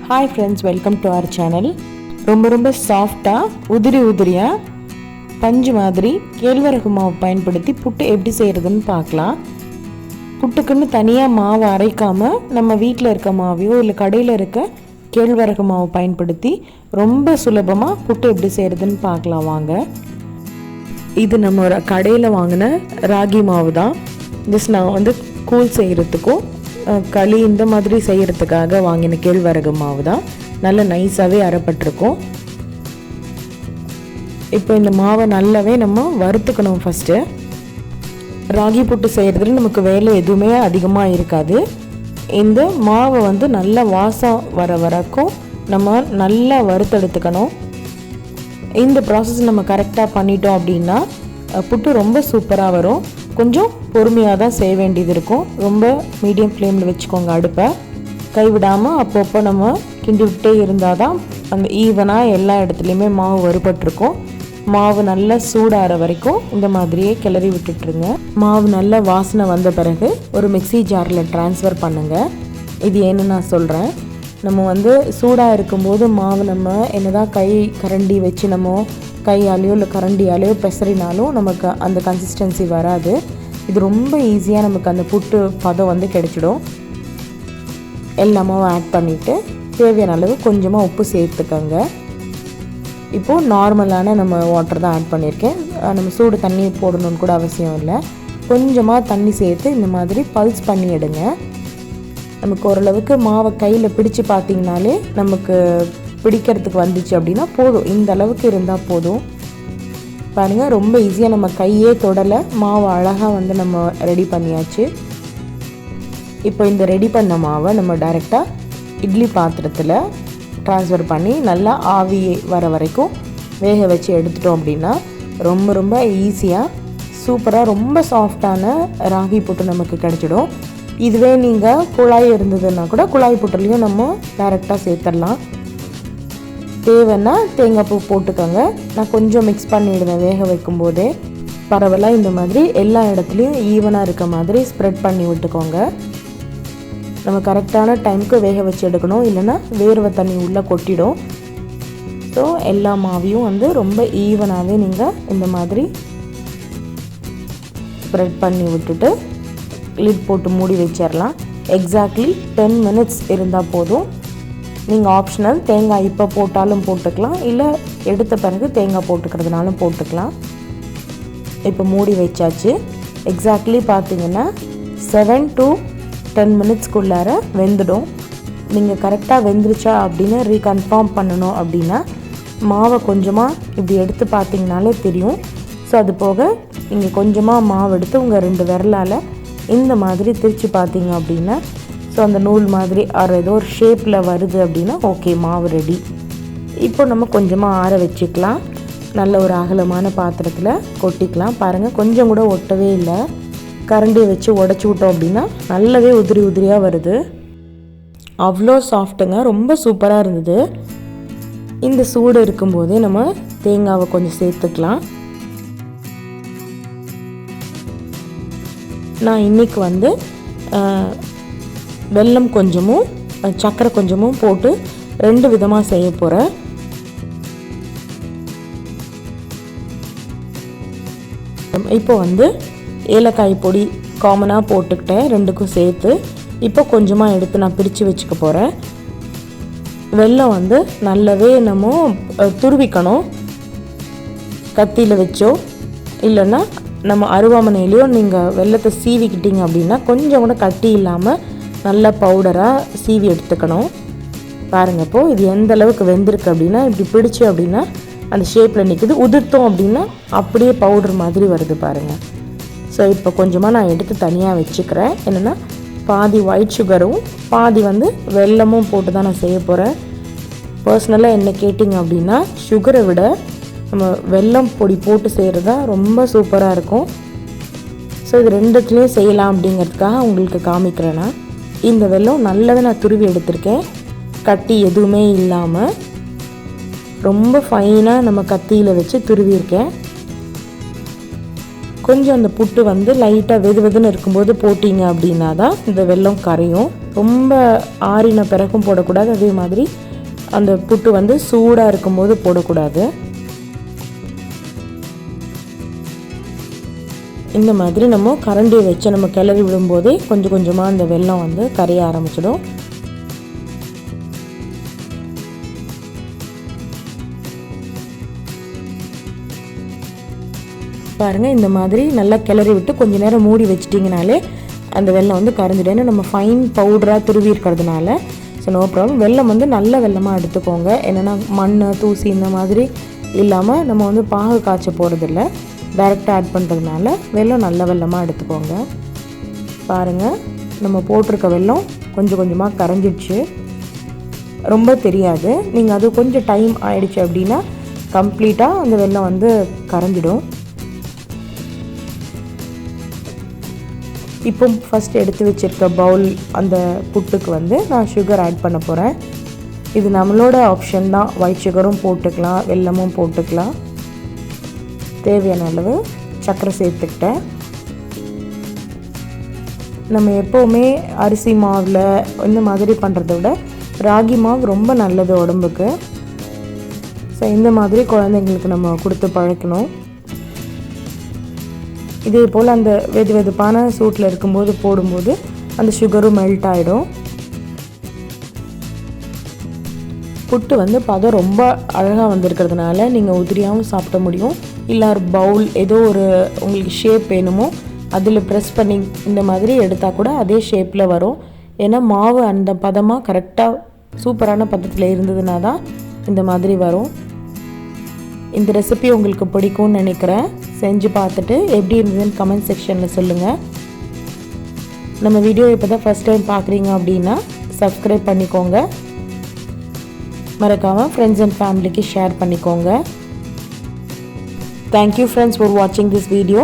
Hi friends, welcome to our channel. ரொம்ப சாஃப்டாக உதிரியாக பஞ்சு மாதிரி கேழ்வரகு மாவு பயன்படுத்தி புட்டு எப்படி செய்கிறதுன்னு பார்க்கலாம். புட்டுக்குன்னு தனியாக மாவு அரைக்காமல் நம்ம வீட்டில் இருக்க மாவையோ இல்லை கடையில் இருக்க கேழ்வரகு மாவு பயன்படுத்தி ரொம்ப சுலபமாக புட்டு எப்படி செய்கிறதுன்னு பார்க்கலாம் வாங்க. இது நம்ம கடையில் வாங்கின ராகி மாவு தான். ஜஸ்ட் நான் கூழ் செய்கிறதுக்கும் களி இந்த மாதிரி செய்கிறதுக்காக வாங்கின கேழ்வரகு மாவு தான். நல்ல நைஸாகவே அரைப்பட்டிருக்கும். இப்போ இந்த மாவை நல்லாவே நம்ம வறுத்துக்கணும். ஃபஸ்ட்டு ராகி புட்டு செய்கிறதுல நமக்கு வேலை எதுவுமே அதிகமாக இருக்காது. இந்த மாவை நல்லா வாசம் வர வரைக்கும் நம்ம நல்லா வறுத்தெடுத்துக்கணும். இந்த ப்ராசஸ் நம்ம கரெக்டாக பண்ணிட்டோம் அப்படின்னா புட்டு ரொம்ப சூப்பராக வரும். கொஞ்சம் பொறுமையாக தான் செய்ய வேண்டியது இருக்கும். ரொம்ப மீடியம் ஃப்ளேமில் வச்சுக்கோங்க அடுப்பை. கைவிடாமல் அப்பப்போ நம்ம கிண்டி விட்டே இருந்தால் தான் அந்த ஈவனாக எல்லா இடத்துலையுமே மாவு வறுபட்டிருக்கும். மாவு நல்லா சூடாகிற வரைக்கும் இந்த மாதிரியே கிளறி விட்டுட்டுருங்க. மாவு நல்லா வாசனை வந்த பிறகு ஒரு மிக்ஸி ஜாரில் ட்ரான்ஸ்ஃபர் பண்ணுங்கள். இது ஏன்னு நான் சொல்கிறேன். நம்ம சூடாக இருக்கும்போது மாவு நம்ம என்னதான் கை கரண்டி வச்சு நம்ம கையாலேயோ இல்லை கரண்டியாலேயோ பெசறினாலும் நமக்கு அந்த கன்சிஸ்டன்சி வராது. இது ரொம்ப ஈஸியாக நமக்கு அந்த புட்டு பதம் கிடைச்சிடும். எல்லாமாவும் ஆட் பண்ணிவிட்டு தேவையான அளவு கொஞ்சமாக உப்பு சேர்த்துக்கோங்க. இப்போது நார்மலான நம்ம வாட்டர் தான் ஆட் பண்ணியிருக்கேன். நம்ம சூடு தண்ணி போடணுன்னு கூட அவசியம் இல்லை. கொஞ்சமாக தண்ணி சேர்த்து இந்த மாதிரி பல்ஸ் பண்ணி எடுங்க. நமக்கு ஓரளவுக்கு மாவை கையில் பிடிச்சு பார்த்திங்கனாலே நமக்கு பிடிக்கிறதுக்கு வந்துச்சு அப்படின்னா போதும். இந்த அளவுக்கு இருந்தால் போதும். பாருங்கள், ரொம்ப ஈஸியாக நம்ம கையே தொடலை, மாவை அழகாக நம்ம ரெடி பண்ணியாச்சு. இப்போ இந்த ரெடி பண்ண மாவை நம்ம டைரெக்டாக இட்லி பாத்திரத்தில் ட்ரான்ஸ்ஃபர் பண்ணி நல்லா ஆவி வர வரைக்கும் வேக வச்சு எடுத்துட்டோம் அப்படின்னா ரொம்ப ஈஸியாக சூப்பராக ரொம்ப சாஃப்டான ராகி புட்டு நமக்கு கிடச்சிடும். இதுவே நீங்கள் குழாய் இருந்ததுன்னா கூட குழாய் புட்டுலையும் நம்ம டைரெக்டாக சேர்த்துடலாம். தேவைன்னா தேங்காய் பூ போட்டுக்கோங்க. நான் கொஞ்சம் மிக்ஸ் பண்ணிவிடுவேன் வேக வைக்கும் போதே. பரவாயில்ல, இந்த மாதிரி எல்லா இடத்துலையும் ஈவனாக இருக்க மாதிரி ஸ்ப்ரெட் பண்ணி விட்டுக்கோங்க. நம்ம கரெக்டான டைமுக்கு வேக வச்சு எடுக்கணும், இல்லைன்னா வேர்வை தண்ணி உள்ளே கொட்டிடும். ஸோ எல்லா மாவையும் ரொம்ப ஈவனாகவே நீங்கள் இந்த மாதிரி ஸ்ப்ரெட் பண்ணி விட்டுட்டு லிட் போட்டு மூடி வச்சிடலாம். எக்ஸாக்ட்லி 10 minutes இருந்தால் போதும். நீங்கள் ஆப்ஷனல் தேங்காய் இப்போ போட்டாலும் போட்டுக்கலாம், இல்லை எடுத்த பிறகு தேங்காய் போட்டுக்கிறதுனாலும் போட்டுக்கலாம். இப்போ மூடி வச்சாச்சு. எக்ஸாக்ட்லி பார்த்தீங்கன்னா 7 to 10 minutesக்குள்ளார வெந்துடும். நீங்கள் கரெக்டாக வெந்துருச்சா அப்படின்னு ரீகன்ஃபார்ம் பண்ணணும் அப்படின்னா மாவை கொஞ்சமாக இப்படி எடுத்து பார்த்தீங்கனாலே தெரியும். ஸோ அது போக நீங்கள் கொஞ்சமாக மாவு எடுத்து உங்கள் 2 விரலால் இந்த மாதிரி திரித்து பார்த்தீங்க அப்படின்னா ஸோ அந்த நூல் மாதிரி ஏதோ ஒரு ஷேப்பில் வருது அப்படின்னா ஓகே, மாவு ரெடி. இப்போ நம்ம கொஞ்சமாக ஆற வச்சுக்கலாம். நல்ல ஒரு அகலமான பாத்திரத்தில் கொட்டிக்கலாம். பாருங்கள், கொஞ்சம் கூட ஒட்டவே இல்லை. கரண்டியை வச்சு உடச்சி விட்டோம் அப்படின்னா நல்லாவே உதிரியாக வருது. அவ்வளோ சாஃப்ட்டுங்க, ரொம்ப சூப்பராக இருந்தது. இந்த சூடு இருக்கும்போதே நம்ம தேங்காவை கொஞ்சம் சேர்த்துக்கலாம். நான் இன்றைக்கி வெல்லம் கொஞ்சமும் சர்க்கரை கொஞ்சமும் போட்டு 2 விதமாக செய்ய போகிறேன். இப்போ ஏலக்காய் பொடி காமனாக போட்டுக்கிட்டேன் 2க்கும் சேர்த்து. இப்போ கொஞ்சமாக எடுத்து நான் பிரித்து வச்சுக்க போகிறேன். வெல்லம் நல்லாவே நம்ம துருவிக்கணும். கத்தியில் வச்சோ இல்லைன்னா நம்ம அருவாமனையிலையோ நீங்கள் வெல்லத்தை சீவிக்கிட்டீங்க அப்படின்னா கொஞ்சம் கூட கட்டி இல்லாமல் நல்லா பவுடராக சீவி எடுத்துக்கணும். பாருங்கள், இப்போது இது எந்த அளவுக்கு வெந்திருக்கு அப்படின்னா இப்படி பிடிச்சி அப்படின்னா அந்த ஷேப்பில் நிற்குது. உதிர்த்தோம் அப்படின்னா அப்படியே பவுடர் மாதிரி வருது பாருங்கள். ஸோ இப்போ கொஞ்சமாக நான் எடுத்து தனியாக வச்சுக்கிறேன். என்னென்னா பாதி ஒயிட் சுகரும் பாதி வெல்லமும் போட்டு தான் நான் செய்ய போகிறேன். பர்சனலாக என்ன கேட்டிங்க அப்படின்னா சுகரை விட நம்ம வெல்லம் பொடி போட்டு செய்கிறது தான் ரொம்ப சூப்பராக இருக்கும். ஸோ இது 2த்துலேயும் செய்யலாம் அப்படிங்கிறதுக்காக உங்களுக்கு காமிக்கிறேன்னா இந்த வெல்லம் நல்லாவே நான் துருவி எடுத்திருக்கேன். கட்டி எதுவுமே இல்லாமல் ரொம்ப ஃபைனாக நம்ம கத்தியில் வச்சு துருவியிருக்கேன். கொஞ்சம் அந்த புட்டு வந்து லைட்டாக வெதுன்னு இருக்கும்போது போட்டிங்க அப்படின்னா தான் இந்த வெல்லம் கரையும். ரொம்ப ஆறின பிறகும் போடக்கூடாது, அதே மாதிரி அந்த புட்டு வந்து சூடாக இருக்கும்போது போடக்கூடாது. இந்த மாதிரி நம்ம கரண்டியை வச்சு நம்ம கிளறி விடும்போதே கொஞ்சம் கொஞ்சமாக அந்த வெல்லம் வந்து கரைய ஆரம்பிச்சிடும். பாருங்கள், இந்த மாதிரி நல்லா கிளறி விட்டு கொஞ்சம் நேரம் மூடி வச்சிட்டிங்கனாலே அந்த வெல்லம் வந்து கரைஞ்சிடும். ஏன்னா நம்ம ஃபைன் பவுடராக துருவி இருக்கிறதுனால. So no problem. வெல்லம் வந்து நல்ல வெல்லமாக எடுத்துக்கோங்க. என்னென்னா மண் தூசி இந்த மாதிரி இல்லாமல் நம்ம வந்து பாகு காய்ச்ச போகிறதில்ல, டைரெக்டாக ஆட் பண்ணுறதுனால வெல்லம் நல்ல வெல்லமாக எடுத்துக்கோங்க. பாருங்கள், நம்ம போட்டிருக்க வெல்லம் கொஞ்சம் கொஞ்சமாக கரைஞ்சிடுச்சு. ரொம்ப தெரியாது. நீங்கள் அது கொஞ்சம் டைம் ஆயிடுச்சு அப்படின்னா கம்ப்ளீட்டாக அந்த வெல்லம் வந்து கரைஞ்சிடும். இப்போ ஃபஸ்ட் எடுத்து வச்சுருக்க பவுல் அந்த புட்டுக்கு வந்து நான் சுகர் ஆட் பண்ண போகிறேன். இது நம்மளோட ஆப்ஷன் தான். ஒயிட் சுகரும் போட்டுக்கலாம், வெல்லமும் போட்டுக்கலாம். தேவையான அளவு சர்க்கரை சேர்த்துக்கிட்டேன். நம்ம எப்போவுமே அரிசி மாவில் இந்த மாதிரி பண்ணுறத விட ராகி மாவு ரொம்ப நல்லது உடம்புக்கு. ஸோ இந்த மாதிரி குழந்தைங்களுக்கு நம்ம கொடுத்து பழக்கணும். இதே போல் அந்த வெதுப்பான சூட்டில் இருக்கும்போது போடும்போது அந்த சுகரும் மெல்ட் ஆகிடும். புட்டு வந்து பதம் ரொம்ப அழகாக வந்திருக்கிறதுனால நீங்கள் உதிரியாகவும் சாப்பிட முடியும். இல்லை ஒரு பவுல் ஏதோ ஒரு உங்களுக்கு ஷேப் வேணுமோ அதில் ப்ரெஸ் பண்ணி இந்த மாதிரி எடுத்தால் கூட அதே ஷேப்பில் வரும். ஏன்னா மாவு அந்த பதமாக கரெக்டாக சூப்பரான பதத்தில் இருந்ததுனா தான் இந்த மாதிரி வரும். இந்த ரெசிபி உங்களுக்கு பிடிக்கும்னு நினைக்கிறேன். செஞ்சு பார்த்துட்டு எப்படி இருந்ததுன்னு கமெண்ட் செக்ஷனில் சொல்லுங்கள். நம்ம வீடியோ இப்போ தான் ஃபஸ்ட் டைம் பார்க்குறீங்க அப்படின்னா சப்ஸ்கிரைப் பண்ணிக்கோங்க. மறக்காமல் ஃப்ரெண்ட்ஸ் அண்ட் ஃபேமிலிக்கு ஷேர் பண்ணிக்கோங்க. தேங்க்யூ ஃப்ரெண்ட்ஸ் ஃபார் வாட்சிங் திஸ் வீடியோ.